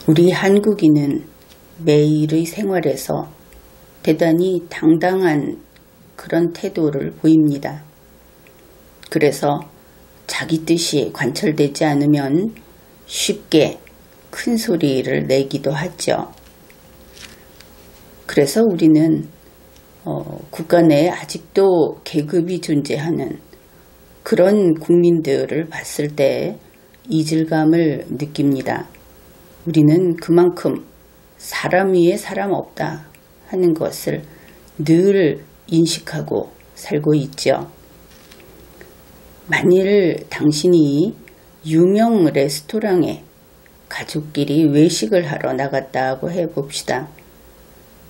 우리 한국인은 매일의 생활에서 대단히 당당한 그런 태도를 보입니다. 그래서 자기 뜻이 관철되지 않으면 쉽게 큰 소리를 내기도 하죠. 그래서 우리는 국가 내에 아직도 계급이 존재하는 그런 국민들을 봤을 때 이질감을 느낍니다. 우리는 그만큼 사람 위에 사람 없다 하는 것을 늘 인식하고 살고 있죠. 만일 당신이 유명 레스토랑에 가족끼리 외식을 하러 나갔다고 해봅시다.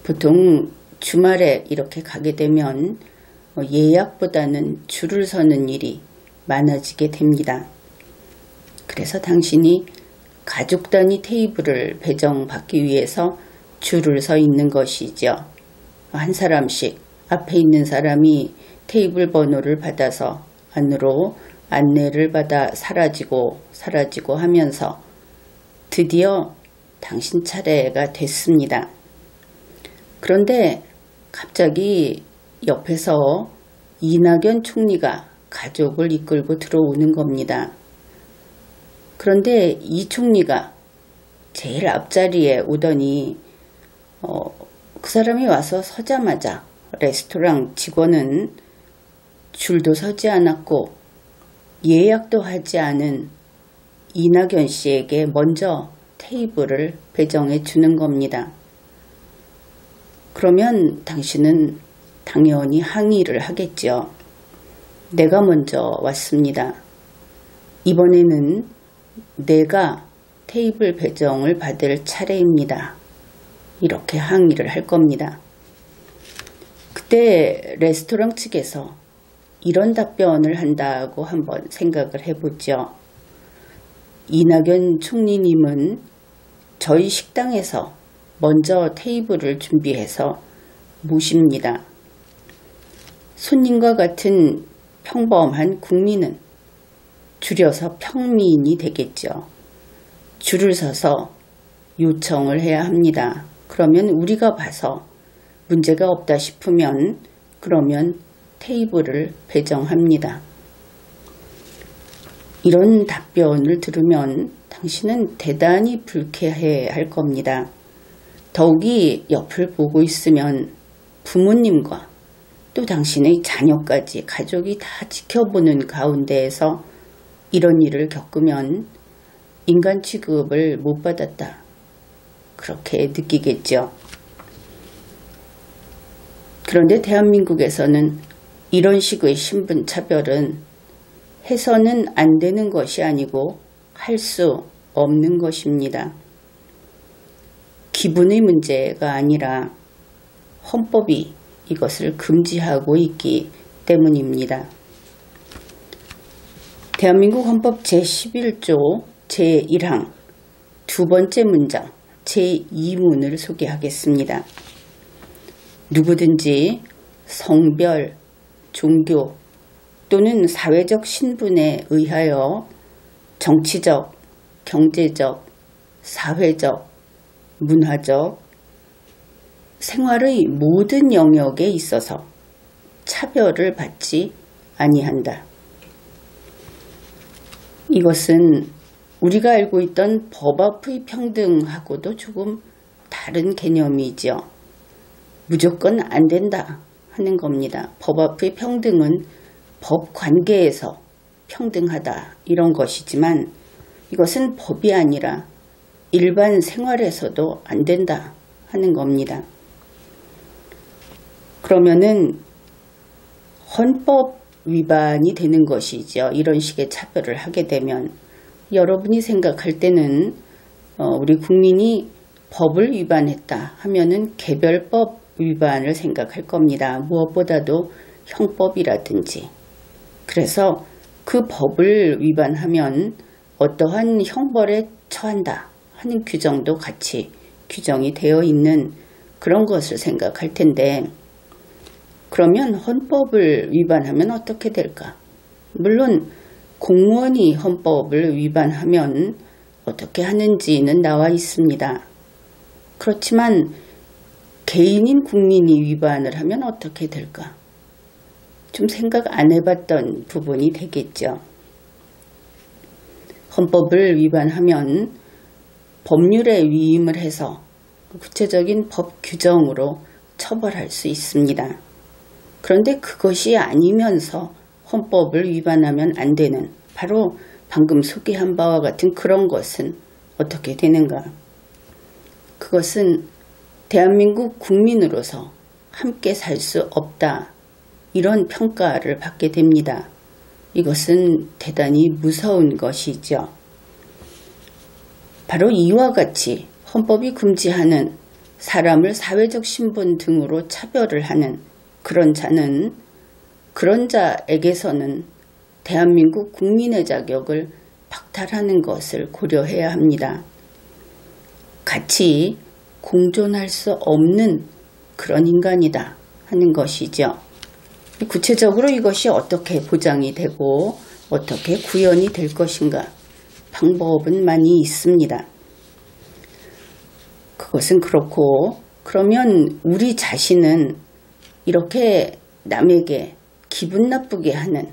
보통 주말에 이렇게 가게 되면 예약보다는 줄을 서는 일이 많아지게 됩니다. 그래서 당신이 가족 단위 테이블을 배정받기 위해서 줄을 서 있는 것이죠. 한 사람씩 앞에 있는 사람이 테이블 번호를 받아서 안으로 안내를 받아 사라지고 하면서 드디어 당신 차례가 됐습니다. 그런데 갑자기 옆에서 이낙연 총리가 가족을 이끌고 들어오는 겁니다. 그런데 이 총리가 제일 앞자리에 오더니 그 사람이 와서 서자마자 레스토랑 직원은 줄도 서지 않았고 예약도 하지 않은 이낙연 씨에게 먼저 테이블을 배정해 주는 겁니다. 그러면 당신은 당연히 항의를 하겠죠. 내가 먼저 왔습니다. 이번에는 내가 테이블 배정을 받을 차례입니다. 이렇게 항의를 할 겁니다. 그때 레스토랑 측에서 이런 답변을 한다고 한번 생각을 해보죠. 이낙연 총리님은 저희 식당에서 먼저 테이블을 준비해서 모십니다. 손님과 같은 평범한 국민은 줄여서 평민이 되겠죠. 줄을 서서 요청을 해야 합니다. 그러면 우리가 봐서 문제가 없다 싶으면 그러면 테이블을 배정합니다. 이런 답변을 들으면 당신은 대단히 불쾌해 할 겁니다. 더욱이 옆을 보고 있으면 부모님과 또 당신의 자녀까지 가족이 다 지켜보는 가운데에서 이런 일을 겪으면 인간 취급을 못 받았다. 그렇게 느끼겠죠. 그런데 대한민국에서는 이런 식의 신분 차별은 해서는 안 되는 것이 아니고 할 수 없는 것입니다. 기분의 문제가 아니라 헌법이 이것을 금지하고 있기 때문입니다. 대한민국 헌법 제11조 제1항 두 번째 문장 제2문을 소개하겠습니다. 누구든지 성별, 종교 또는 사회적 신분에 의하여 정치적, 경제적, 사회적, 문화적, 생활의 모든 영역에 있어서 차별을 받지 아니한다. 이것은 우리가 알고 있던 법 앞의 평등하고도 조금 다른 개념이죠. 무조건 안 된다 하는 겁니다. 법 앞의 평등은 법 관계에서 평등하다 이런 것이지만 이것은 법이 아니라 일반 생활에서도 안 된다 하는 겁니다. 그러면은 헌법 위반이 되는 것이죠. 이런 식의 차별을 하게 되면 여러분이 생각할 때는 우리 국민이 법을 위반했다 하면은 개별법 위반을 생각할 겁니다. 무엇보다도 형법이라든지. 그래서 그 법을 위반하면 어떠한 형벌에 처한다 하는 규정도 같이 규정이 되어 있는 그런 것을 생각할 텐데 그러면 헌법을 위반하면 어떻게 될까? 물론 공무원이 헌법을 위반하면 어떻게 하는지는 나와 있습니다. 그렇지만 개인인 국민이 위반을 하면 어떻게 될까? 좀 생각 안 해봤던 부분이 되겠죠. 헌법을 위반하면 법률에 위임을 해서 구체적인 법 규정으로 처벌할 수 있습니다. 그런데 그것이 아니면서 헌법을 위반하면 안 되는 바로 방금 소개한 바와 같은 그런 것은 어떻게 되는가? 그것은 대한민국 국민으로서 함께 살 수 없다. 이런 평가를 받게 됩니다. 이것은 대단히 무서운 것이죠. 바로 이와 같이 헌법이 금지하는 사람을 사회적 신분 등으로 차별을 하는 그런 자는 그런 자에게서는 대한민국 국민의 자격을 박탈하는 것을 고려해야 합니다. 같이 공존할 수 없는 그런 인간이다 하는 것이죠. 구체적으로 이것이 어떻게 보장이 되고 어떻게 구현이 될 것인가 방법은 많이 있습니다. 그것은 그렇고 그러면 우리 자신은 이렇게 남에게 기분 나쁘게 하는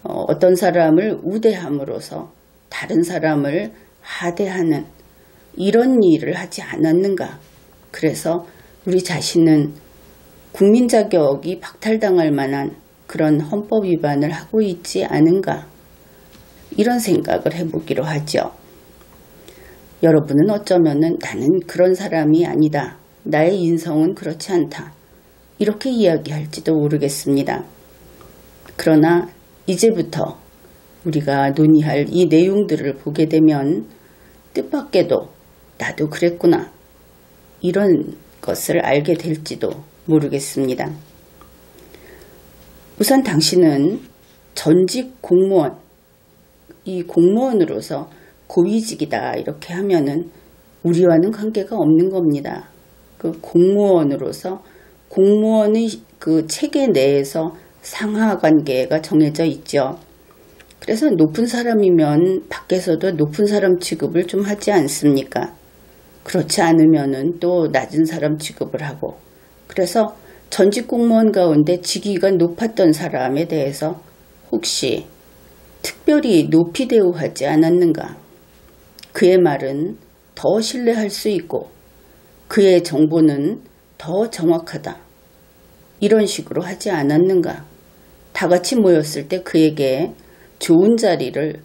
어떤 사람을 우대함으로써 다른 사람을 하대하는 이런 일을 하지 않았는가? 그래서 우리 자신은 국민 자격이 박탈당할 만한 그런 헌법 위반을 하고 있지 않은가? 이런 생각을 해보기로 하죠. 여러분은 어쩌면은 나는 그런 사람이 아니다. 나의 인성은 그렇지 않다. 이렇게 이야기할지도 모르겠습니다. 그러나 이제부터 우리가 논의할 이 내용들을 보게 되면 뜻밖에도 나도 그랬구나. 이런 것을 알게 될지도 모르겠습니다. 우선 당신은 전직 공무원, 이 공무원으로서 고위직이다 이렇게 하면은 우리와는 관계가 없는 겁니다. 그 공무원으로서 공무원의 그 체계 내에서 상하 관계가 정해져 있죠. 그래서 높은 사람이면 밖에서도 높은 사람 취급을 좀 하지 않습니까? 그렇지 않으면은 또 낮은 사람 취급을 하고 그래서 전직 공무원 가운데 직위가 높았던 사람에 대해서 혹시 특별히 높이 대우하지 않았는가? 그의 말은 더 신뢰할 수 있고 그의 정보는 더 정확하다. 이런 식으로 하지 않았는가? 다 같이 모였을 때 그에게 좋은 자리를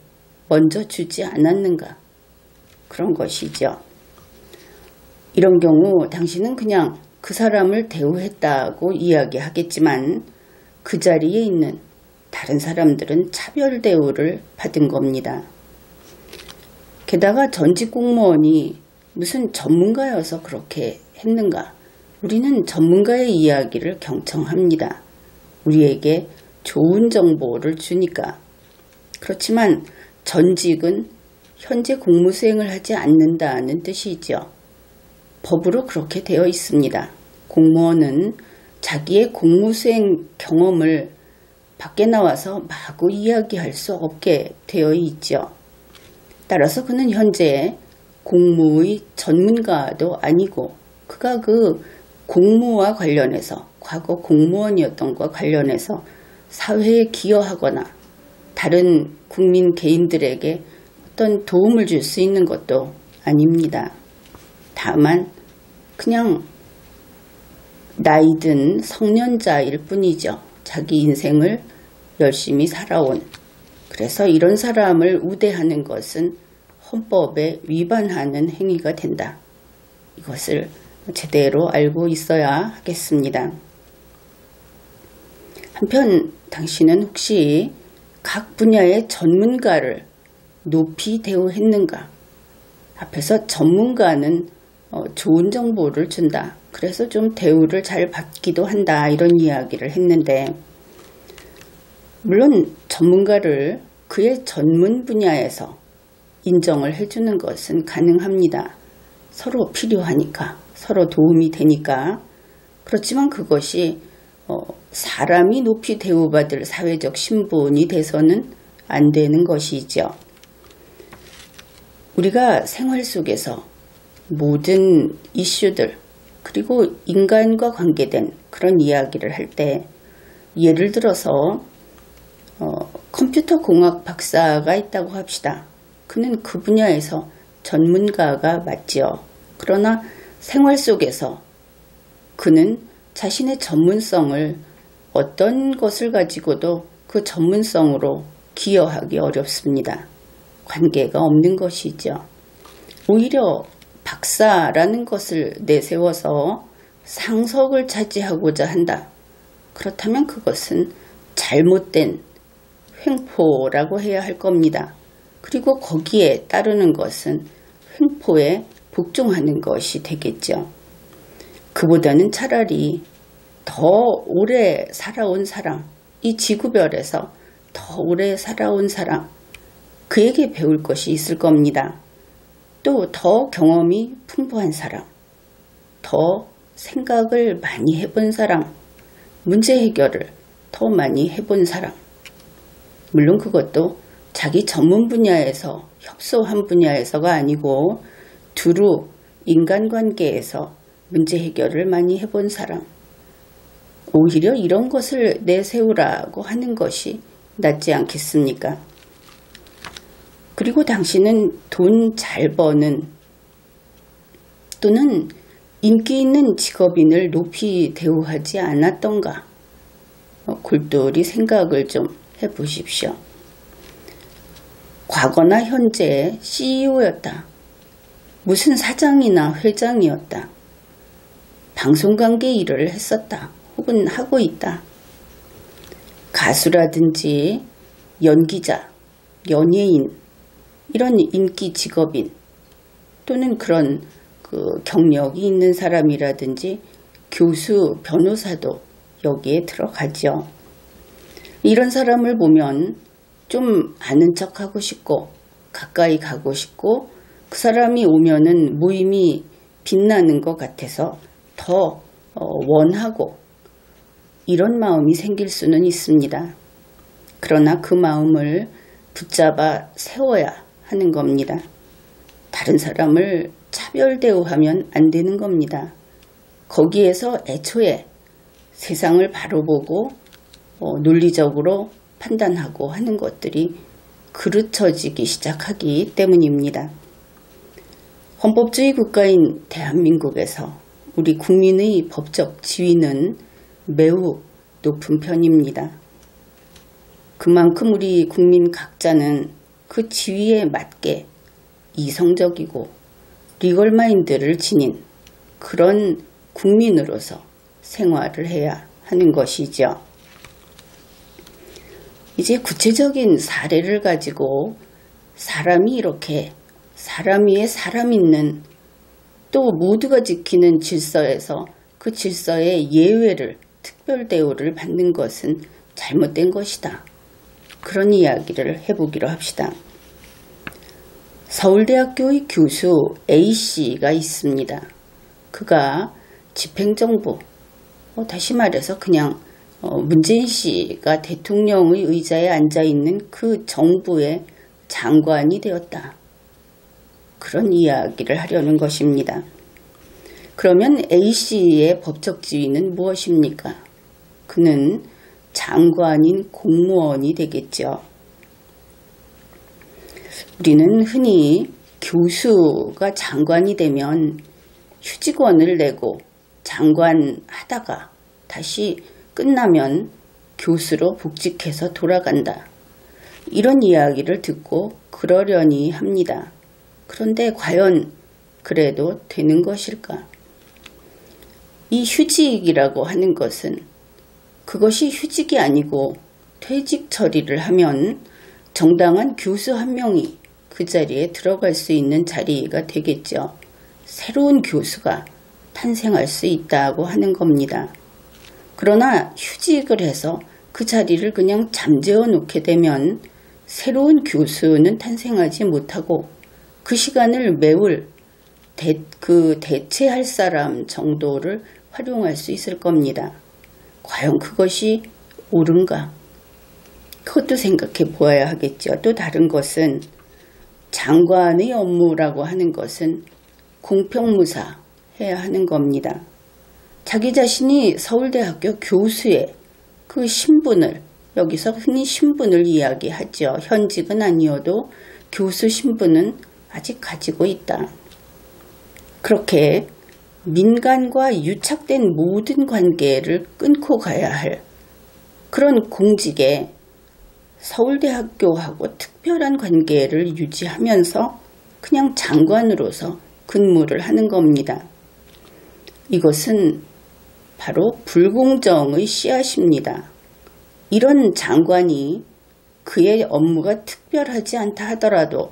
먼저 주지 않았는가? 그런 것이죠. 이런 경우 당신은 그냥 그 사람을 대우했다고 이야기하겠지만 그 자리에 있는 다른 사람들은 차별 대우를 받은 겁니다. 게다가 전직 공무원이 무슨 전문가여서 그렇게 했는가? 우리는 전문가의 이야기를 경청합니다. 우리에게 좋은 정보를 주니까. 그렇지만 전직은 현재 공무 수행을 하지 않는다는 뜻이죠. 법으로 그렇게 되어 있습니다. 공무원은 자기의 공무 수행 경험을 밖에 나와서 마구 이야기할 수 없게 되어 있죠. 따라서 그는 현재 공무의 전문가도 아니고 그가 그 공무와 관련해서 과거 공무원이었던 것과 관련해서 사회에 기여하거나 다른 국민 개인들에게 어떤 도움을 줄 수 있는 것도 아닙니다. 다만 그냥 나이든 성년자일 뿐이죠. 자기 인생을 열심히 살아온. 그래서 이런 사람을 우대하는 것은 헌법에 위반하는 행위가 된다. 이것을 제대로 알고 있어야 하겠습니다. 한편 당신은 혹시 각 분야의 전문가를 높이 대우했는가? 앞에서 전문가는 좋은 정보를 준다. 그래서 좀 대우를 잘 받기도 한다. 이런 이야기를 했는데 물론 전문가를 그의 전문 분야에서 인정을 해주는 것은 가능합니다. 서로 필요하니까, 서로 도움이 되니까. 그렇지만 그것이 사람이 높이 대우받을 사회적 신분이 돼서는 안 되는 것이죠. 우리가 생활 속에서 모든 이슈들 그리고 인간과 관계된 그런 이야기를 할 때 예를 들어서 컴퓨터 공학 박사가 있다고 합시다. 그는 그 분야에서 전문가가 맞지요. 그러나 생활 속에서 그는 자신의 전문성을 어떤 것을 가지고도 그 전문성으로 기여하기 어렵습니다. 관계가 없는 것이죠. 오히려 박사라는 것을 내세워서 상석을 차지하고자 한다. 그렇다면 그것은 잘못된 횡포라고 해야 할 겁니다. 그리고 거기에 따르는 것은 횡포에 복종하는 것이 되겠죠. 그보다는 차라리 더 오래 살아온 사람, 이 지구별에서 더 오래 살아온 사람, 그에게 배울 것이 있을 겁니다. 또 더 경험이 풍부한 사람, 더 생각을 많이 해본 사람, 문제 해결을 더 많이 해본 사람, 물론 그것도 자기 전문 분야에서 협소한 분야에서가 아니고 두루 인간관계에서 문제 해결을 많이 해본 사람, 오히려 이런 것을 내세우라고 하는 것이 낫지 않겠습니까? 그리고 당신은 돈 잘 버는 또는 인기 있는 직업인을 높이 대우하지 않았던가? 골똘히 생각을 좀 해보십시오. 과거나 현재 CEO였다. 무슨 사장이나 회장이었다. 방송관계 일을 했었다. 혹은 하고 있다. 가수라든지 연기자, 연예인, 이런 인기 직업인 또는 그런 경력이 있는 사람이라든지 교수, 변호사도 여기에 들어가죠. 이런 사람을 보면 좀 아는 척하고 싶고 가까이 가고 싶고 그 사람이 오면은 모임이 빛나는 것 같아서 더 원하고 이런 마음이 생길 수는 있습니다. 그러나 그 마음을 붙잡아 세워야 하는 겁니다. 다른 사람을 차별 대우하면 안 되는 겁니다. 거기에서 애초에 세상을 바로 보고 논리적으로 판단하고 하는 것들이 그르쳐지기 시작하기 때문입니다. 헌법주의 국가인 대한민국에서 우리 국민의 법적 지위는 매우 높은 편입니다. 그만큼 우리 국민 각자는 그 지위에 맞게 이성적이고 리걸마인드를 지닌 그런 국민으로서 생활을 해야 하는 것이죠. 이제 구체적인 사례를 가지고 사람이 이렇게 사람 위에 사람 있는 또 모두가 지키는 질서에서 그 질서의 예외를 특별 대우를 받는 것은 잘못된 것이다. 그런 이야기를 해보기로 합시다. 서울대학교의 교수 A씨가 있습니다. 그가 집행정부, 다시 말해서 그냥 문재인 씨가 대통령의 의자에 앉아있는 그 정부의 장관이 되었다. 그런 이야기를 하려는 것입니다. 그러면 A씨의 법적 지위는 무엇입니까? 그는 장관인 공무원이 되겠죠. 우리는 흔히 교수가 장관이 되면 휴직원을 내고 장관 하다가 다시 끝나면 교수로 복직해서 돌아간다. 이런 이야기를 듣고 그러려니 합니다. 그런데 과연 그래도 되는 것일까? 이 휴직이라고 하는 것은 그것이 휴직이 아니고 퇴직 처리를 하면 정당한 교수 한 명이 그 자리에 들어갈 수 있는 자리가 되겠죠. 새로운 교수가 탄생할 수 있다고 하는 겁니다. 그러나 휴직을 해서 그 자리를 그냥 잠재워 놓게 되면 새로운 교수는 탄생하지 못하고 그 시간을 메울 대체할 사람 정도를 활용할 수 있을 겁니다. 과연 그것이 옳은가? 그것도 생각해 보아야 하겠죠. 또 다른 것은 장관의 업무라고 하는 것은 공평무사해야 하는 겁니다. 자기 자신이 서울대학교 교수의 그 신분을, 여기서 흔히 신분을 이야기하죠. 현직은 아니어도 교수 신분은 아직 가지고 있다. 그렇게 민간과 유착된 모든 관계를 끊고 가야 할 그런 공직에 서울대학교하고 특별한 관계를 유지하면서 그냥 장관으로서 근무를 하는 겁니다. 이것은 바로 불공정의 씨앗입니다. 이런 장관이 그의 업무가 특별하지 않다 하더라도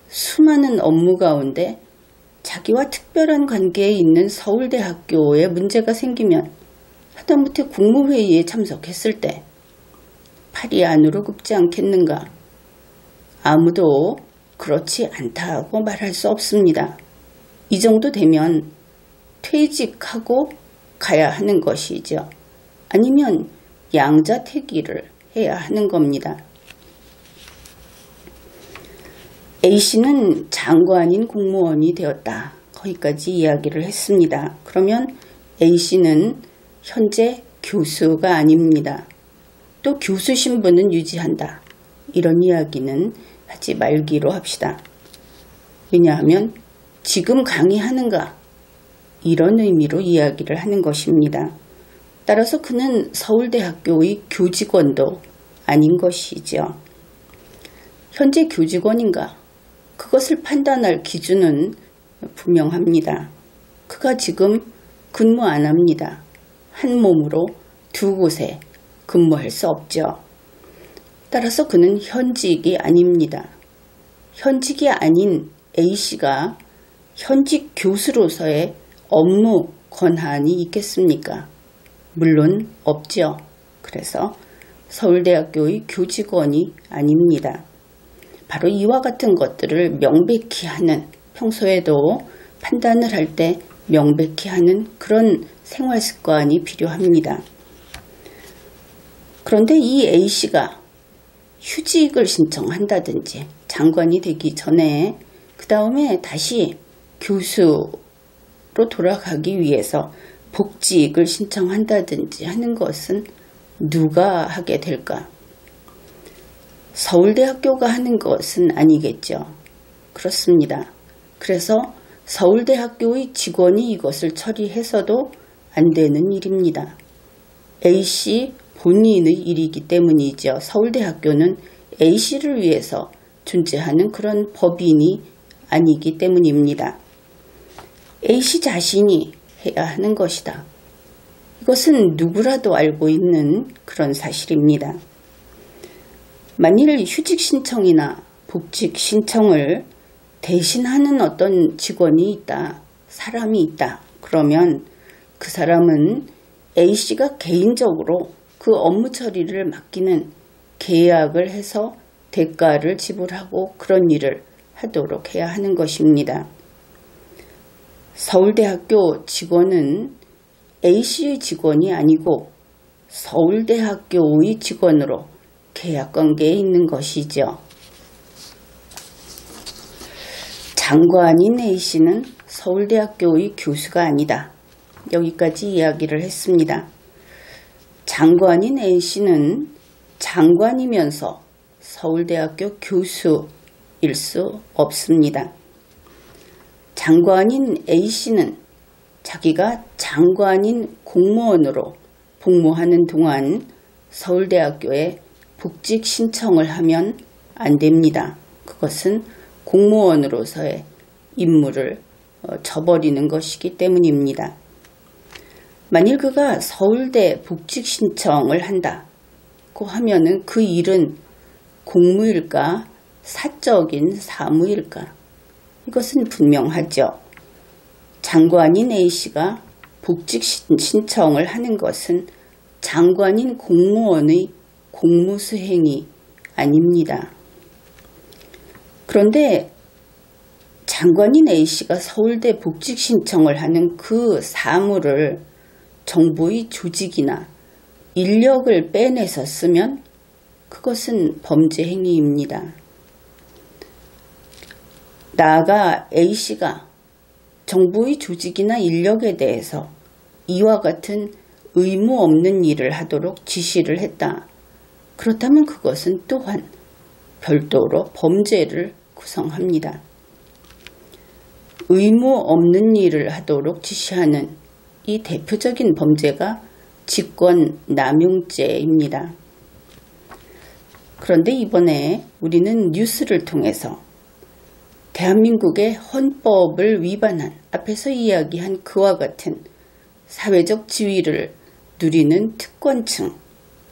수많은 업무 가운데 자기와 특별한 관계에 있는 서울대학교에 문제가 생기면 하다못해 국무회의에 참석했을 때 팔이 안으로 굽지 않겠는가? 아무도 그렇지 않다고 말할 수 없습니다. 이 정도 되면 퇴직하고 가야 하는 것이죠. 아니면 양자택일을 해야 하는 겁니다. A씨는 장관인 공무원이 되었다. 거기까지 이야기를 했습니다. 그러면 A씨는 현재 교수가 아닙니다. 또 교수 신분은 유지한다. 이런 이야기는 하지 말기로 합시다. 왜냐하면 지금 강의하는가? 이런 의미로 이야기를 하는 것입니다. 따라서 그는 서울대학교의 교직원도 아닌 것이죠. 현재 교직원인가? 그것을 판단할 기준은 분명합니다. 그가 지금 근무 안 합니다. 한 몸으로 두 곳에 근무할 수 없죠. 따라서 그는 현직이 아닙니다. 현직이 아닌 A씨가 현직 교수로서의 업무 권한이 있겠습니까? 물론 없죠. 그래서 서울대학교의 교직원이 아닙니다. 바로 이와 같은 것들을 명백히 하는, 평소에도 판단을 할 때 명백히 하는 그런 생활 습관이 필요합니다. 그런데 이 A씨가 휴직을 신청한다든지 장관이 되기 전에 그 다음에 다시 교수로 돌아가기 위해서 복직을 신청한다든지 하는 것은 누가 하게 될까? 서울대학교가 하는 것은 아니겠죠. 그렇습니다. 그래서 서울대학교의 직원이 이것을 처리해서도 안 되는 일입니다. A씨 본인의 일이기 때문이죠. 서울대학교는 A씨를 위해서 존재하는 그런 법인이 아니기 때문입니다. A씨 자신이 해야 하는 것이다. 이것은 누구라도 알고 있는 그런 사실입니다. 만일 휴직 신청이나 복직 신청을 대신하는 어떤 직원이 있다, 사람이 있다, 그러면 그 사람은 A씨가 개인적으로 그 업무 처리를 맡기는 계약을 해서 대가를 지불하고 그런 일을 하도록 해야 하는 것입니다. 서울대학교 직원은 A씨의 직원이 아니고 서울대학교의 직원으로 계약관계에 있는 것이죠. 장관인 A씨는 서울대학교의 교수가 아니다. 여기까지 이야기를 했습니다. 장관인 A씨는 장관이면서 서울대학교 교수일 수 없습니다. 장관인 A씨는 자기가 장관인 공무원으로 복무하는 동안 서울대학교에 복직 신청을 하면 안 됩니다. 그것은 공무원으로서의 임무를 저버리는 것이기 때문입니다. 만일 그가 서울대 복직 신청을 한다고 하면은 그 일은 공무일까 사적인 사무일까? 이것은 분명하죠. 장관인 A씨가 복직 신청을 하는 것은 장관인 공무원의 공무수행이 아닙니다. 그런데 장관인 A씨가 서울대 복직 신청을 하는 그 사무를 정부의 조직이나 인력을 빼내서 쓰면 그것은 범죄 행위입니다. 나아가 A씨가 정부의 조직이나 인력에 대해서 이와 같은 의무 없는 일을 하도록 지시를 했다. 그렇다면 그것은 또한 별도로 범죄를 구성합니다. 의무 없는 일을 하도록 지시하는 이 대표적인 범죄가 직권남용죄입니다. 그런데 이번에 우리는 뉴스를 통해서 대한민국의 헌법을 위반한 앞에서 이야기한 그와 같은 사회적 지위를 누리는 특권층,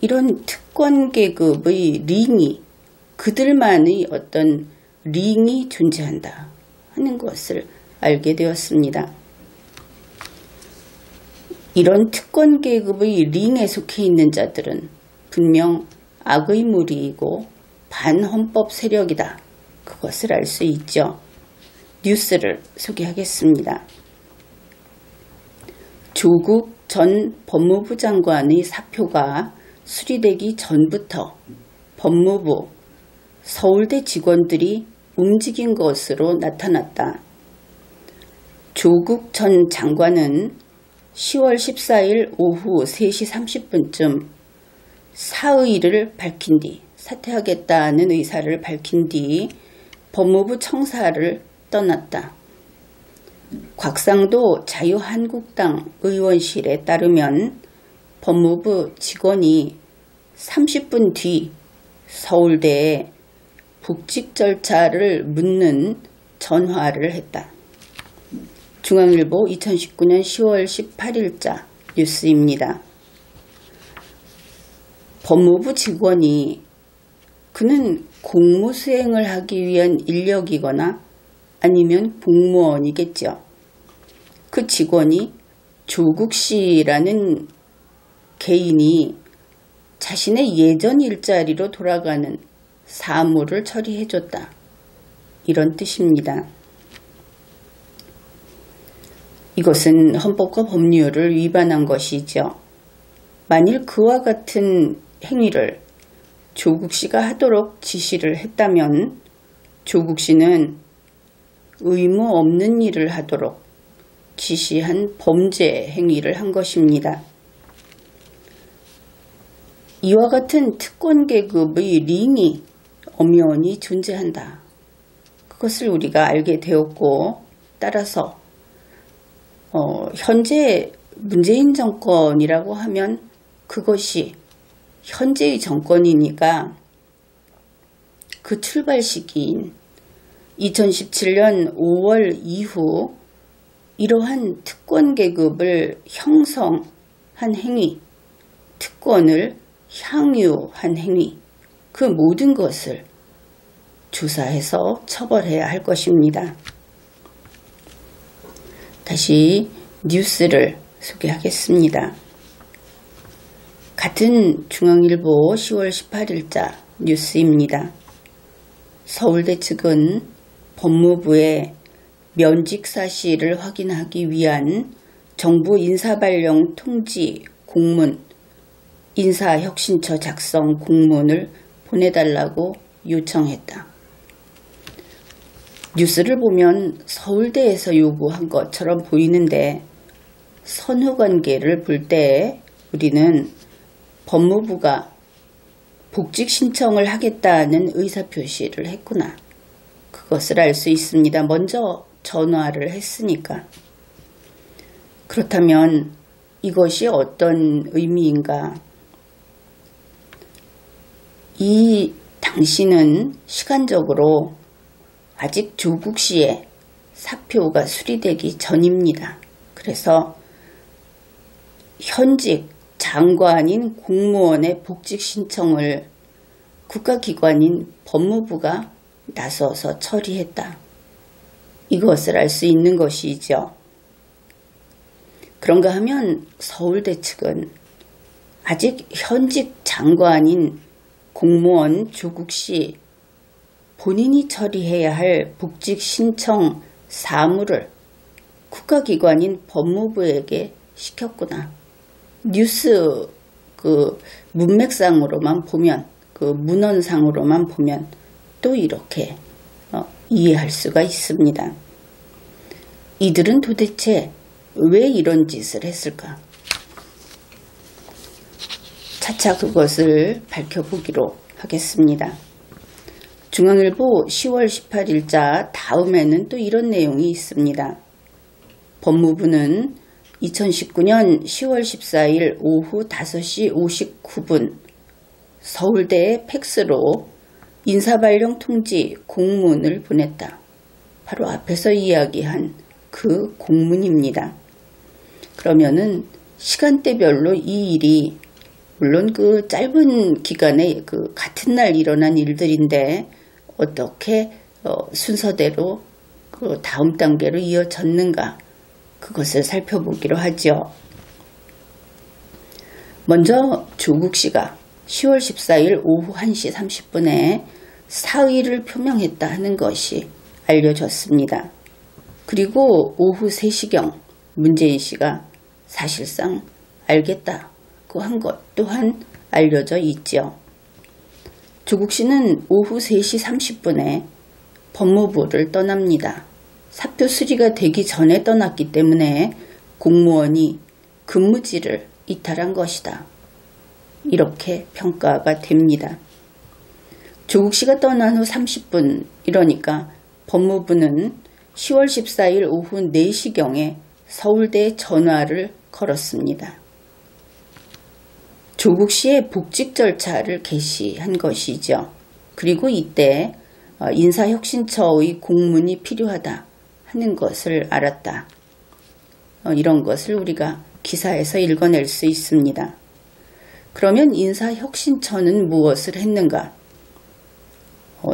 이런 특권 계급의 링이, 그들만의 어떤 링이 존재한다 하는 것을 알게 되었습니다. 이런 특권 계급의 링에 속해 있는 자들은 분명 악의 무리이고 반헌법 세력이다. 그것을 알 수 있죠. 뉴스를 소개하겠습니다. 조국 전 법무부 장관의 사표가 수리되기 전부터 법무부, 서울대 직원들이 움직인 것으로 나타났다. 조국 전 장관은 10월 14일 오후 3시 30분쯤 사의를 밝힌 뒤, 사퇴하겠다는 의사를 밝힌 뒤 법무부 청사를 떠났다. 곽상도 자유한국당 의원실에 따르면 법무부 직원이 30분 뒤 서울대에 복직 절차를 묻는 전화를 했다. 중앙일보 2019년 10월 18일자 뉴스입니다. 법무부 직원이 그는 공무 수행을 하기 위한 인력이거나 아니면 공무원이겠죠. 그 직원이 조국 씨라는 개인이 자신의 예전 일자리로 돌아가는 사무를 처리해줬다. 이런 뜻입니다. 이것은 헌법과 법률을 위반한 것이죠. 만일 그와 같은 행위를 조국 씨가 하도록 지시를 했다면 조국 씨는 의무 없는 일을 하도록 지시한 범죄 행위를 한 것입니다. 이와 같은 특권 계급의 링이 엄연히 존재한다. 그것을 우리가 알게 되었고, 따라서 현재 문재인 정권이라고 하면 그것이 현재의 정권이니까 그 출발 시기인 2017년 5월 이후 이러한 특권 계급을 형성한 행위, 특권을 향유한 행위, 그 모든 것을 조사해서 처벌해야 할 것입니다. 다시 뉴스를 소개하겠습니다. 같은 중앙일보 10월 18일자 뉴스입니다. 서울대 측은 법무부의 면직 사실을 확인하기 위한 정부 인사발령 통지 공문, 인사혁신처 작성 공문을 보내달라고 요청했다. 뉴스를 보면 서울대에서 요구한 것처럼 보이는데 선후관계를 볼 때 우리는 법무부가 복직 신청을 하겠다는 의사표시를 했구나. 그것을 알 수 있습니다. 먼저 전화를 했으니까. 그렇다면 이것이 어떤 의미인가? 이 당시는 시간적으로 아직 조국 씨의 사표가 수리되기 전입니다. 그래서 현직 장관인 공무원의 복직 신청을 국가기관인 법무부가 나서서 처리했다. 이것을 알 수 있는 것이죠. 그런가 하면 서울대 측은 아직 현직 장관인 공무원 조국 씨 본인이 처리해야 할 복직 신청 사무를 국가기관인 법무부에게 시켰구나. 뉴스 문맥상으로만 보면, 문헌상으로만 보면 또 이렇게 이해할 수가 있습니다. 이들은 도대체 왜 이런 짓을 했을까? 차차 그것을 밝혀보기로 하겠습니다. 중앙일보 10월 18일자 다음에는 또 이런 내용이 있습니다. 법무부는 2019년 10월 14일 오후 5시 59분 서울대에 팩스로 인사발령 통지 공문을 보냈다. 바로 앞에서 이야기한 그 공문입니다. 그러면은 시간대별로 이 일이 물론 그 짧은 기간에 그 같은 날 일어난 일들인데 어떻게 순서대로 그 다음 단계로 이어졌는가 그것을 살펴보기로 하죠. 먼저 조국 씨가 10월 14일 오후 1시 30분에 사의를 표명했다 하는 것이 알려졌습니다. 그리고 오후 3시경 문재인 씨가 사실상 알겠다고 한 것 또한 알려져 있죠. 조국 씨는 오후 3시 30분에 법무부를 떠납니다. 사표 수리가 되기 전에 떠났기 때문에 공무원이 근무지를 이탈한 것이다. 이렇게 평가가 됩니다. 조국 씨가 떠난 후 30분 이러니까 법무부는 10월 14일 오후 4시경에 서울대에 전화를 걸었습니다. 조국 씨의 복직 절차를 개시한 것이죠. 그리고 이때 인사혁신처의 공문이 필요하다 하는 것을 알았다. 이런 것을 우리가 기사에서 읽어낼 수 있습니다. 그러면 인사혁신처는 무엇을 했는가?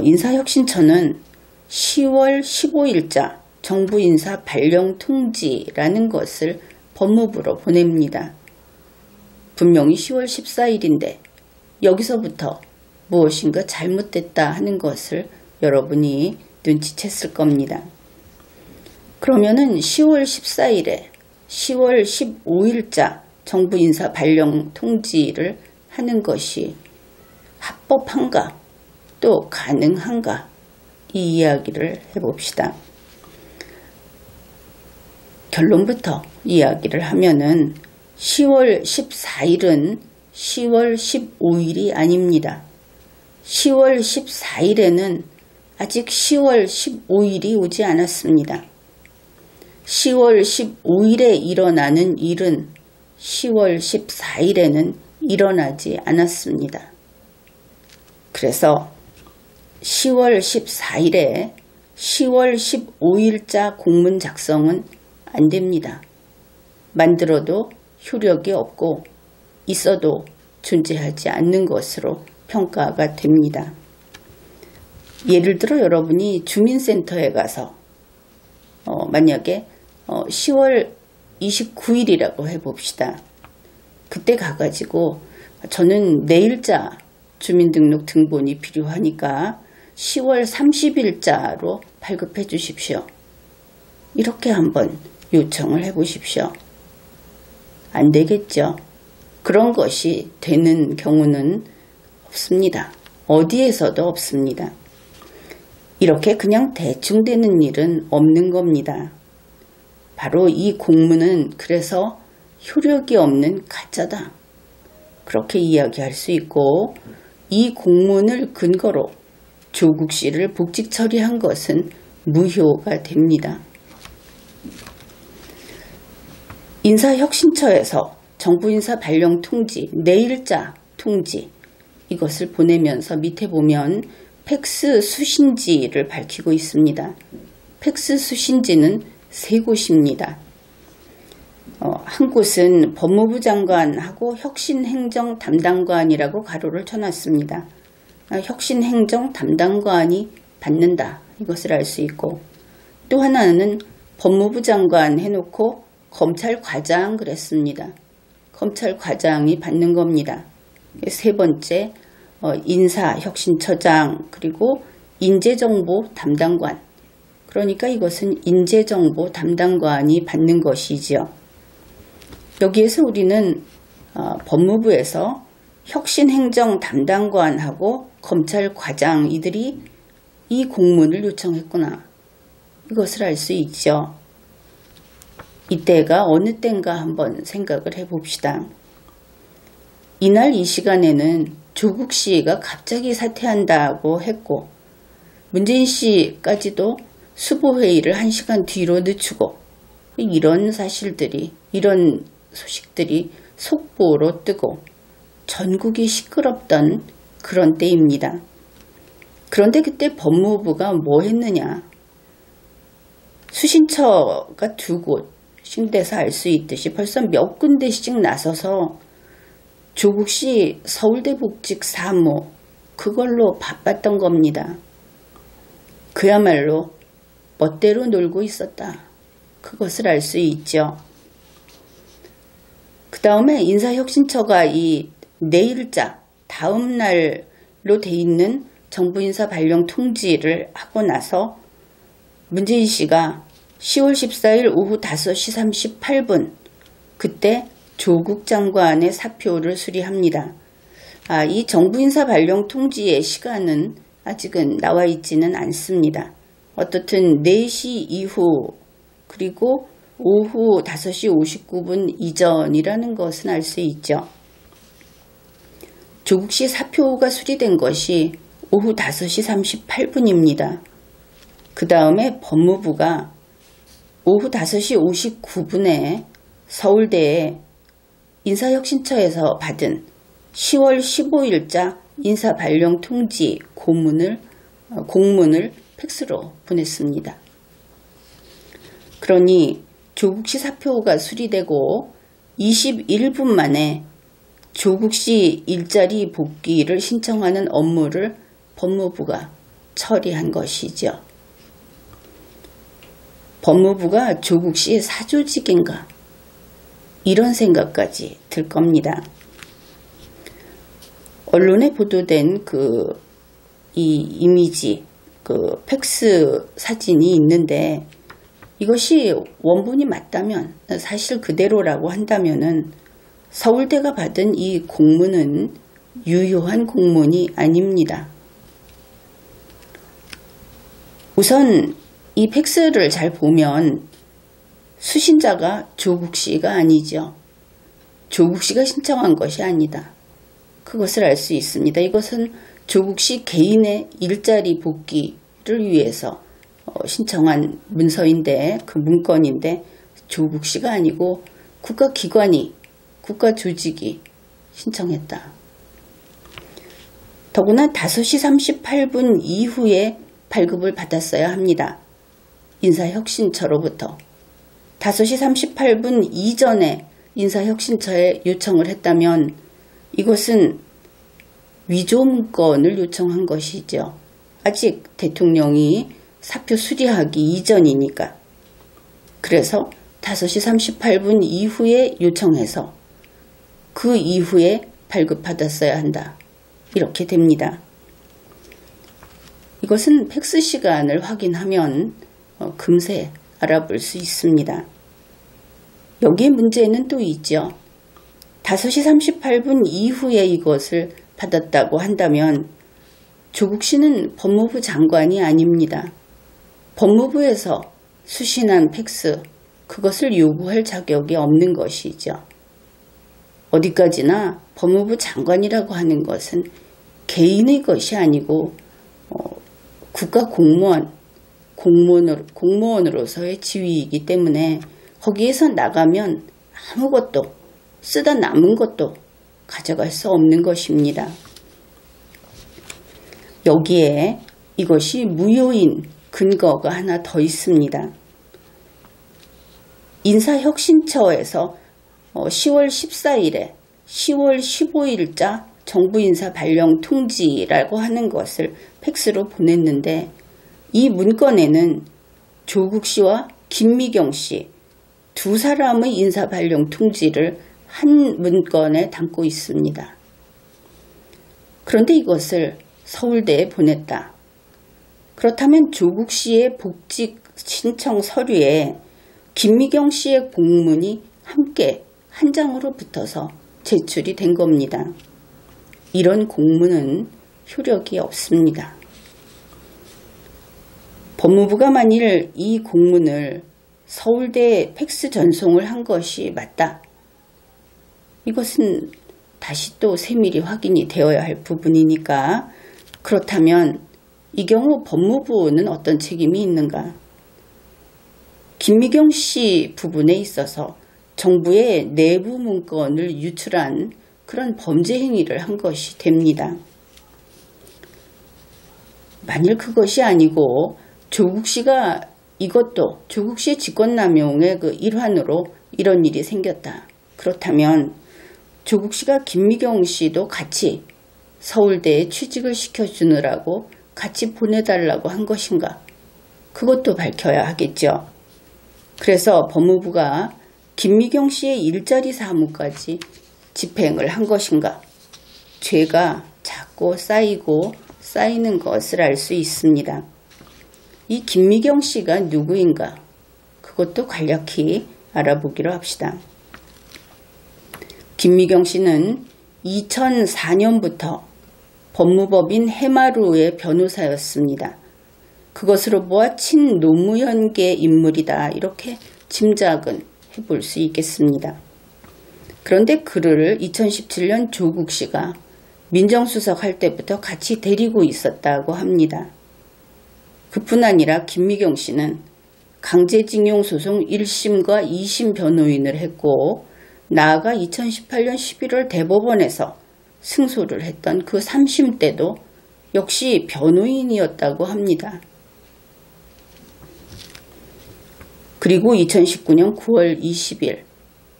인사혁신처는 10월 15일자 정부 인사 발령 통지라는 것을 법무부로 보냅니다. 분명히 10월 14일인데 여기서부터 무엇인가 잘못됐다 하는 것을 여러분이 눈치챘을 겁니다. 그러면은 10월 14일에 10월 15일자 정부 인사 발령 통지를 하는 것이 합법한가 또 가능한가 이 이야기를 해봅시다. 결론부터 이야기를 하면은 10월 14일은 10월 15일이 아닙니다. 10월 14일에는 아직 10월 15일이 오지 않았습니다. 10월 15일에 일어나는 일은 10월 14일에는 일어나지 않았습니다. 그래서 10월 14일에 10월 15일자 공문 작성은 안 됩니다. 만들어도 효력이 없고 있어도 존재하지 않는 것으로 평가가 됩니다. 예를 들어 여러분이 주민센터에 가서 만약에 10월 29일이라고 해봅시다. 그때 가가지고 저는 내일자 주민등록 등본이 필요하니까 10월 30일자로 발급해 주십시오. 이렇게 한번 요청을 해보십시오. 안 되겠죠. 그런 것이 되는 경우는 없습니다. 어디에서도 없습니다. 이렇게 그냥 대충 되는 일은 없는 겁니다. 바로 이 공문은 그래서 효력이 없는 가짜다. 그렇게 이야기할 수 있고 이 공문을 근거로 조국 씨를 복직 처리한 것은 무효가 됩니다. 인사혁신처에서 정부 인사 발령 통지, 내일자 통지 이것을 보내면서 밑에 보면 팩스 수신지를 밝히고 있습니다. 팩스 수신지는 3곳입니다. 한 곳은 법무부 장관하고 혁신행정 담당관이라고 가로를 쳐놨습니다. 혁신행정 담당관이 받는다 이것을 알 수 있고 또 하나는 법무부 장관 해놓고 검찰과장 그랬습니다. 검찰과장이 받는 겁니다. 세 번째 인사혁신처장 그리고 인재정보 담당관 그러니까 이것은 인재정보 담당관이 받는 것이죠. 여기에서 우리는 법무부에서 혁신행정 담당관하고 검찰과장 이들이 이 공문을 요청했구나. 이것을 알 수 있죠. 이때가 어느 때인가 한번 생각을 해봅시다. 이날 이 시간에는 조국 씨가 갑자기 사퇴한다고 했고 문재인 씨까지도 수보회의를 1시간 뒤로 늦추고 이런 사실들이, 이런 소식들이 속보로 뜨고 전국이 시끄럽던 그런 때입니다. 그런데 그때 법무부가 뭐 했느냐. 수신처가 2곳씩 돼서 알 수 있듯이 벌써 몇 군데씩 나서서 조국 씨 서울대 복직 사무 그걸로 바빴던 겁니다. 그야말로 멋대로 놀고 있었다. 그것을 알 수 있죠. 그 다음에 인사혁신처가 이 내일자 다음 날로 돼 있는 정부 인사 발령 통지를 하고 나서 문재인 씨가 10월 14일 오후 5시 38분 그때 조국 장관의 사표를 수리합니다. 이 정부 인사 발령 통지의 시간은 아직은 나와 있지는 않습니다. 어떻든 4시 이후 그리고 오후 5시 59분 이전이라는 것은 알 수 있죠. 조국 씨 사표가 수리된 것이 오후 5시 38분입니다. 그 다음에 법무부가 오후 5시 59분에 서울대에 인사혁신처에서 받은 10월 15일자 인사발령 통지 공문을 팩스로 보냈습니다. 그러니 조국 씨 사표가 수리되고 21분 만에 조국 씨 일자리 복귀를 신청하는 업무를 법무부가 처리한 것이죠. 법무부가 조국 씨의 사조직인가? 이런 생각까지 들 겁니다. 언론에 보도된 이 이미지, 팩스 사진이 있는데 이것이 원본이 맞다면, 사실 그대로라고 한다면은 서울대가 받은 이 공문은 유효한 공문이 아닙니다. 우선 이 팩스를 잘 보면 수신자가 조국 씨가 아니죠. 조국 씨가 신청한 것이 아니다. 그것을 알 수 있습니다. 이것은 조국 씨 개인의 일자리 복귀를 위해서 신청한 문서인데, 그 문건인데 조국 씨가 아니고 국가기관이, 국가조직이 신청했다. 더구나 5시 38분 이후에 발급을 받았어야 합니다. 인사혁신처로부터. 5시 38분 이전에 인사혁신처에 요청을 했다면 이것은 위조 문건을 요청한 것이죠. 아직 대통령이 사표 수리하기 이전이니까. 그래서 5시 38분 이후에 요청해서 그 이후에 발급받았어야 한다. 이렇게 됩니다. 이것은 팩스 시간을 확인하면 금세 알아볼 수 있습니다. 여기에 문제는 또 있죠. 5시 38분 이후에 이것을 받았다고 한다면 조국 씨는 법무부 장관이 아닙니다. 법무부에서 수신한 팩스, 그것을 요구할 자격이 없는 것이죠. 어디까지나 법무부 장관이라고 하는 것은 개인의 것이 아니고 국가 공무원으로서의 지위이기 때문에 거기에서 나가면 아무것도, 쓰다 남은 것도 가져갈 수 없는 것입니다. 여기에 이것이 무효인 근거가 하나 더 있습니다. 인사혁신처에서 10월 14일에 10월 15일자 정부 인사 발령 통지라고 하는 것을 팩스로 보냈는데 이 문건에는 조국 씨와 김미경 씨 두 사람의 인사 발령 통지를 한 문건에 담고 있습니다. 그런데 이것을 서울대에 보냈다. 그렇다면 조국 씨의 복직 신청 서류에 김미경 씨의 공문이 함께 한 장으로 붙어서 제출이 된 겁니다. 이런 공문은 효력이 없습니다. 법무부가 만일 이 공문을 서울대에 팩스 전송을 한 것이 맞다. 이것은 다시 또 세밀히 확인이 되어야 할 부분이니까 그렇다면 이 경우 법무부는 어떤 책임이 있는가? 김미경 씨 부분에 있어서 정부의 내부 문건을 유출한 그런 범죄 행위를 한 것이 됩니다. 만일 그것이 아니고 조국 씨가 이것도 조국 씨의 직권남용의 그 일환으로 이런 일이 생겼다. 그렇다면 조국 씨가 김미경 씨도 같이 서울대에 취직을 시켜주느라고 같이 보내달라고 한 것인가? 그것도 밝혀야 하겠죠. 그래서 법무부가 김미경 씨의 일자리 사무까지 집행을 한 것인가? 죄가 자꾸 쌓이고 쌓이는 것을 알 수 있습니다. 이 김미경 씨가 누구인가? 그것도 간략히 알아보기로 합시다. 김미경 씨는 2004년부터 법무법인 해마루의 변호사였습니다. 그것으로 보아 친노무현계 인물이다. 이렇게 짐작은 해볼 수 있겠습니다. 그런데 그를 2017년 조국 씨가 민정수석 할 때부터 같이 데리고 있었다고 합니다. 그뿐 아니라 김미경 씨는 강제징용 소송 1심과 2심 변호인을 했고 나아가 2018년 11월 대법원에서 승소를 했던 그 3심 때도 역시 변호인이었다고 합니다. 그리고 2019년 9월 20일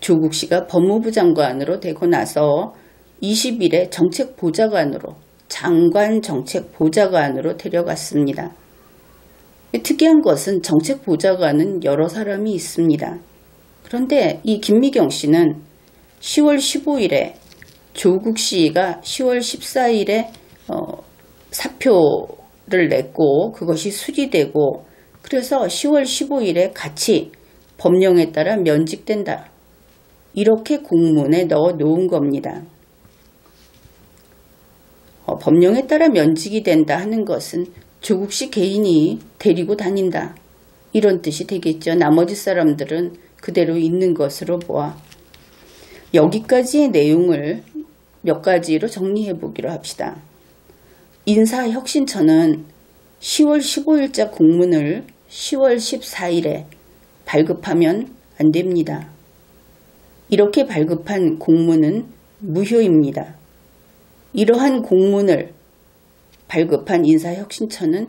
조국 씨가 법무부 장관으로 되고 나서 20일에 정책보좌관으로 장관 정책보좌관으로 데려갔습니다. 특이한 것은 정책보좌관은 여러 사람이 있습니다. 그런데 이 김미경 씨는 10월 15일에 조국 씨가 10월 14일에 사표를 냈고 그것이 수리되고 그래서 10월 15일에 같이 법령에 따라 면직된다. 이렇게 공문에 넣어 놓은 겁니다. 법령에 따라 면직이 된다 하는 것은 조국 씨 개인이 데리고 다닌다. 이런 뜻이 되겠죠. 나머지 사람들은 그대로 있는 것으로 보아. 여기까지의 내용을 몇 가지로 정리해 보기로 합시다. 인사혁신처는 10월 15일자 공문을 10월 14일에 발급하면 안 됩니다. 이렇게 발급한 공문은 무효입니다. 이러한 공문을 발급한 인사혁신처는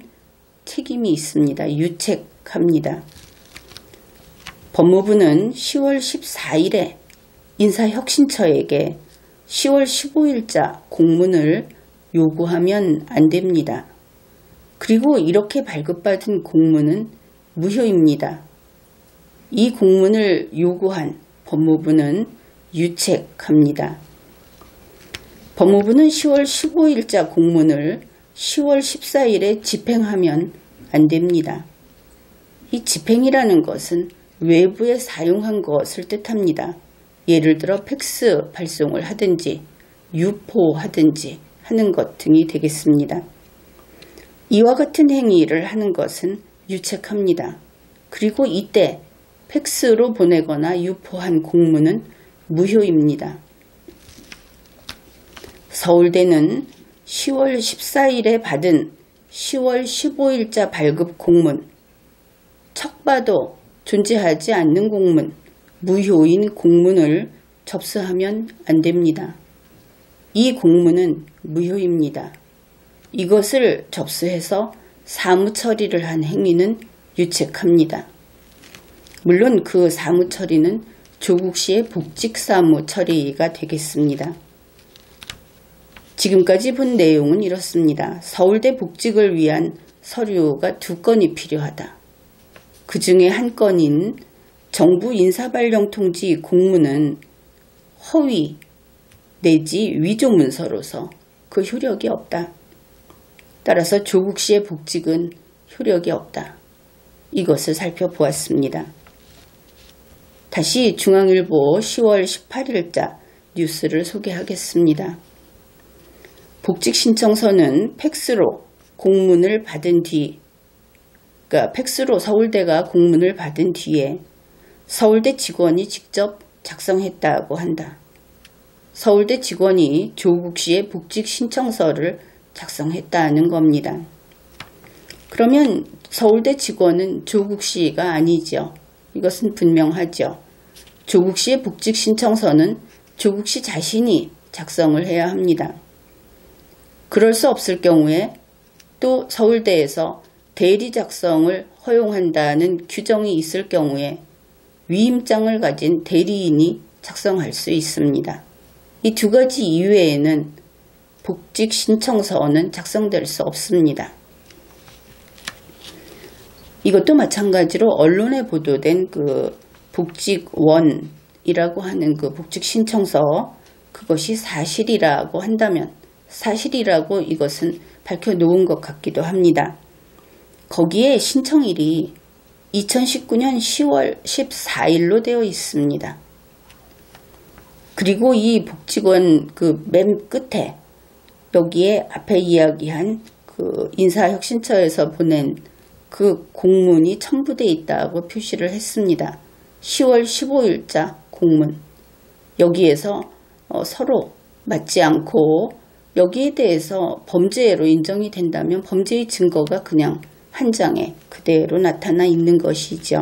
책임이 있습니다. 유책합니다. 법무부는 10월 14일에 인사혁신처에게 10월 15일자 공문을 요구하면 안 됩니다. 그리고 이렇게 발급받은 공문은 무효입니다. 이 공문을 요구한 법무부는 유책합니다. 법무부는 10월 15일자 공문을 10월 14일에 집행하면 안 됩니다. 이 집행이라는 것은 외부에 사용한 것을 뜻합니다. 예를 들어 팩스 발송을 하든지 유포하든지 하는 것 등이 되겠습니다. 이와 같은 행위를 하는 것은 유책합니다. 그리고 이때 팩스로 보내거나 유포한 공문은 무효입니다. 서울대는 10월 14일에 받은 10월 15일자 발급 공문, 척 봐도 존재하지 않는 공문, 무효인 공문을 접수하면 안 됩니다. 이 공문은 무효입니다. 이것을 접수해서 사무 처리를 한 행위는 유책합니다. 물론 그 사무 처리는 조국 씨의 복직 사무 처리가 되겠습니다. 지금까지 본 내용은 이렇습니다. 서울대 복직을 위한 서류가 2건이 필요하다. 그 중에 한 건인 정부 인사발령 통지 공문은 허위 내지 위조 문서로서 그 효력이 없다. 따라서 조국 씨의 복직은 효력이 없다. 이것을 살펴보았습니다. 다시 중앙일보 10월 18일자 뉴스를 소개하겠습니다. 복직 신청서는 팩스로 공문을 받은 뒤 그러니까 팩스로 서울대가 공문을 받은 뒤에 서울대 직원이 직접 작성했다고 한다. 서울대 직원이 조국 씨의 복직 신청서를 작성했다는 겁니다. 그러면 서울대 직원은 조국 씨가 아니죠. 이것은 분명하죠. 조국 씨의 복직 신청서는 조국 씨 자신이 작성을 해야 합니다. 그럴 수 없을 경우에 또 서울대에서 대리 작성을 허용한다는 규정이 있을 경우에 위임장을 가진 대리인이 작성할 수 있습니다. 이 두 가지 이외에는 복직 신청서는 작성될 수 없습니다. 이것도 마찬가지로 언론에 보도된 그 복직원이라고 하는 그 복직 신청서, 그것이 사실이라고 한다면, 사실이라고 이것은 밝혀놓은 것 같기도 합니다. 거기에 신청일이 2019년 10월 14일로 되어 있습니다. 그리고 이 복직원 그 맨 끝에 여기에 앞에 이야기한 그 인사혁신처에서 보낸 그 공문이 첨부되어 있다고 표시를 했습니다. 10월 15일자 공문. 여기에서 서로 맞지 않고 여기에 대해서 범죄로 인정이 된다면 범죄의 증거가 그냥 한 장에 그대로 나타나 있는 것이죠.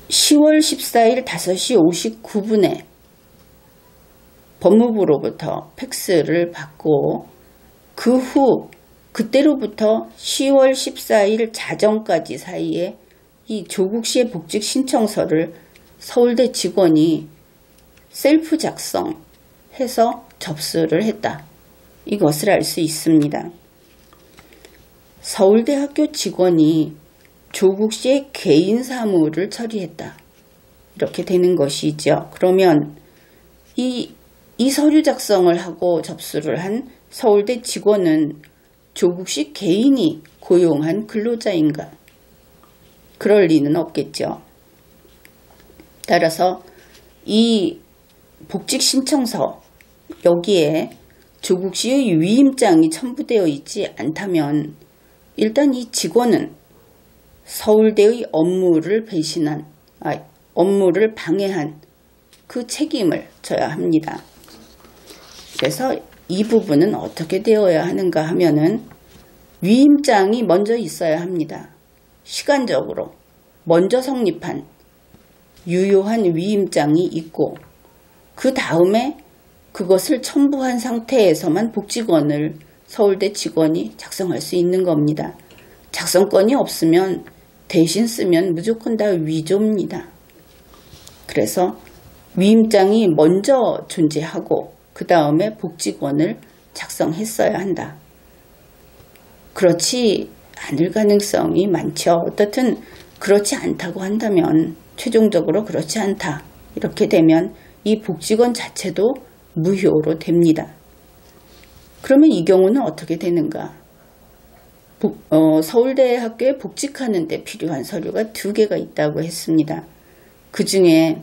10월 14일 5시 59분에 법무부로부터 팩스를 받고 그 후 그때로부터 10월 14일 자정까지 사이에 이 조국 씨의 복직 신청서를 서울대 직원이 셀프 작성해서 접수를 했다. 이것을 알 수 있습니다. 서울대 학교 직원이 조국 씨의 개인 사무를 처리했다. 이렇게 되는 것이죠. 그러면 이 서류 작성을 하고 접수를 한 서울대 직원은 조국 씨 개인이 고용한 근로자인가? 그럴 리는 없겠죠. 따라서 이 복직 신청서 여기에 조국 씨의 위임장이 첨부되어 있지 않다면 일단 이 직원은 서울대의 업무를 업무를 방해한 그 책임을 져야 합니다. 그래서 이 부분은 어떻게 되어야 하는가 하면은 위임장이 먼저 있어야 합니다. 시간적으로 먼저 성립한 유효한 위임장이 있고 그 다음에 그것을 첨부한 상태에서만 복직원을 서울대 직원이 작성할 수 있는 겁니다. 작성권이 없으면 대신 쓰면 무조건 다 위조입니다. 그래서 위임장이 먼저 존재하고 그 다음에 복직원을 작성했어야 한다. 그렇지 않을 가능성이 많죠. 어떻든 그렇지 않다고 한다면 최종적으로 그렇지 않다. 이렇게 되면 이 복직원 자체도 무효로 됩니다. 그러면 이 경우는 어떻게 되는가? 서울대 학교에 복직하는 데 필요한 서류가 2개가 있다고 했습니다. 그 중에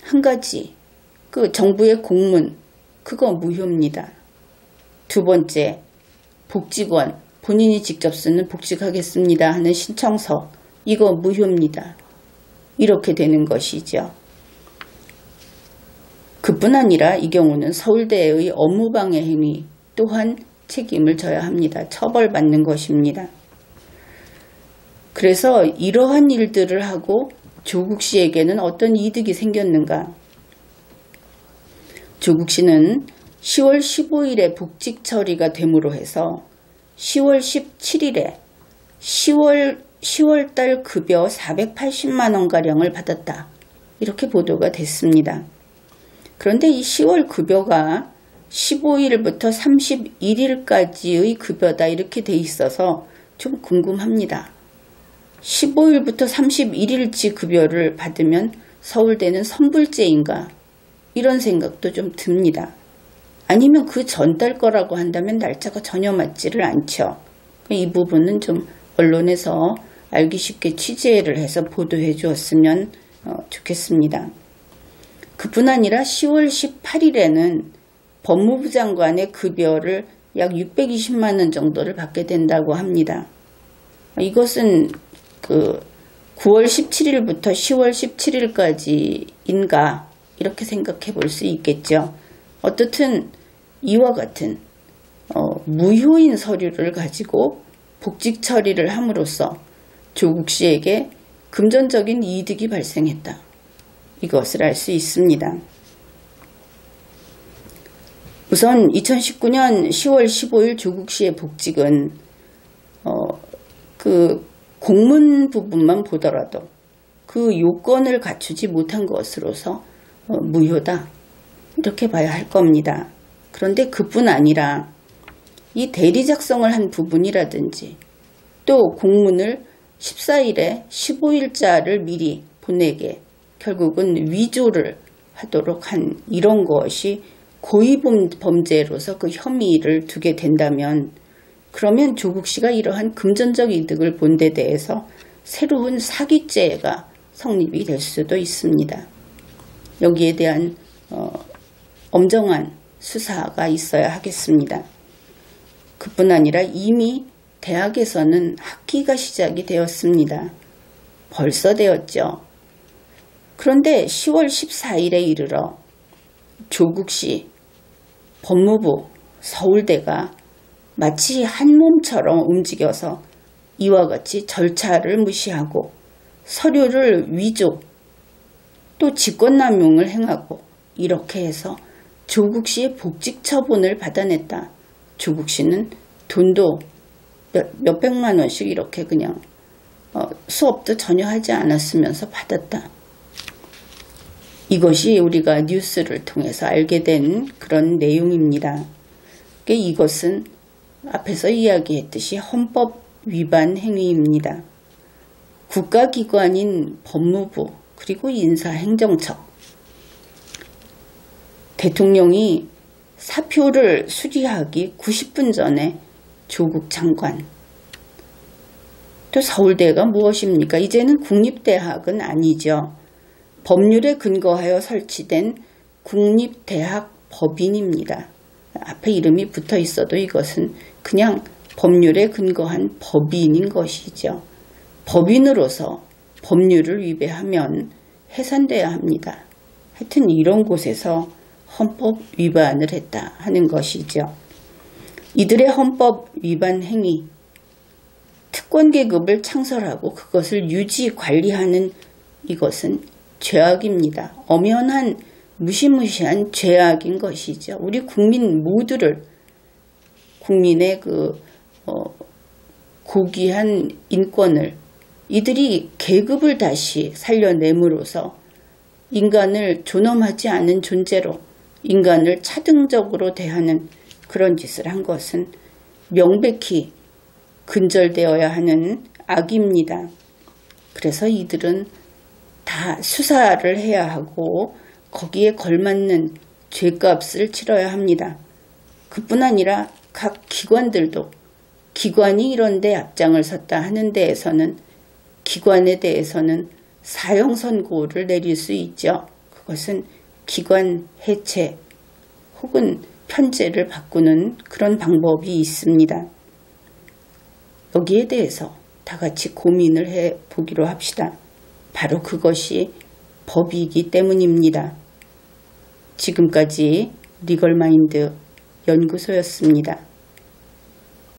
한 가지, 그 정부의 공문, 그거 무효입니다. 2번째, 복직원, 본인이 직접 쓰는 복직하겠습니다 하는 신청서, 이거 무효입니다. 이렇게 되는 것이죠. 그뿐 아니라 이 경우는 서울대의 업무방해 행위 또한 책임을 져야 합니다. 처벌받는 것입니다. 그래서 이러한 일들을 하고 조국 씨에게는 어떤 이득이 생겼는가? 조국 씨는 10월 15일에 복직 처리가 됨으로 해서 10월 17일에 10월달 급여 480만원가량을 받았다. 이렇게 보도가 됐습니다. 그런데 이 10월 급여가 15일부터 31일까지의 급여다 이렇게 돼 있어서 좀 궁금합니다. 15일부터 31일치 급여를 받으면 서울대는 선불제인가? 이런 생각도 좀 듭니다. 아니면 그 전달 거라고 한다면 날짜가 전혀 맞지를 않죠. 이 부분은 좀 언론에서 알기 쉽게 취재를 해서 보도해 주었으면 좋겠습니다. 그뿐 아니라 10월 18일에는 법무부 장관의 급여를 약 620만 원 정도를 받게 된다고 합니다. 이것은 그 9월 17일부터 10월 17일까지인가 이렇게 생각해 볼 수 있겠죠. 어떻든 이와 같은 무효인 서류를 가지고 복직 처리를 함으로써 조국 씨에게 금전적인 이득이 발생했다. 이것을 알 수 있습니다. 우선 2019년 10월 15일 조국 씨의 복직은 그 공문 부분만 보더라도 그 요건을 갖추지 못한 것으로서 무효다. 이렇게 봐야 할 겁니다. 그런데 그뿐 아니라 이 대리 작성을 한 부분이라든지 또 공문을 14일에 15일자를 미리 보내게 결국은 위조를 하도록 한 이런 것이 고의범죄로서 그 혐의를 두게 된다면 그러면 조국 씨가 이러한 금전적 이득을 본 데 대해서 새로운 사기죄가 성립이 될 수도 있습니다. 여기에 대한 엄정한 수사가 있어야 하겠습니다. 그뿐 아니라 이미 대학에서는 학기가 시작이 되었습니다. 벌써 되었죠. 그런데 10월 14일에 이르러 조국 씨 법무부 서울대가 마치 한 몸처럼 움직여서 이와 같이 절차를 무시하고 서류를 위조 또 직권남용을 행하고 이렇게 해서 조국 씨의 복직 처분을 받아냈다. 조국 씨는 돈도 몇백만 원씩 이렇게 그냥 수업도 전혀 하지 않았으면서 받았다. 이것이 우리가 뉴스를 통해서 알게 된 그런 내용입니다. 이것은 앞에서 이야기했듯이 헌법 위반 행위입니다. 국가기관인 법무부 그리고 인사행정처 대통령이 사표를 수리하기 90분 전에 조국 장관 또 서울대가 무엇입니까? 이제는 국립대학은 아니죠. 법률에 근거하여 설치된 국립대학법인입니다. 앞에 이름이 붙어 있어도 이것은 그냥 법률에 근거한 법인인 것이죠. 법인으로서 법률을 위배하면 해산돼야 합니다. 하여튼 이런 곳에서 헌법 위반을 했다 하는 것이죠. 이들의 헌법 위반 행위, 특권 계급을 창설하고 그것을 유지 관리하는 이것은 죄악입니다. 엄연한 무시무시한 죄악인 것이죠. 우리 국민 모두를 국민의 그 고귀한 인권을 이들이 계급을 다시 살려냄으로써 인간을 존엄하지 않은 존재로 인간을 차등적으로 대하는 그런 짓을 한 것은 명백히 근절되어야 하는 악입니다. 그래서 이들은 다 수사를 해야 하고 거기에 걸맞는 죄값을 치러야 합니다. 그뿐 아니라 각 기관들도 기관이 이런 데 앞장을 섰다 하는 데에서는 기관에 대해서는 사형 선고를 내릴 수 있죠. 그것은 기관 해체 혹은 편제를 바꾸는 그런 방법이 있습니다. 여기에 대해서 다 같이 고민을 해보기로 합시다. 바로 그것이 법이기 때문입니다. 지금까지 리걸마인드 연구소였습니다.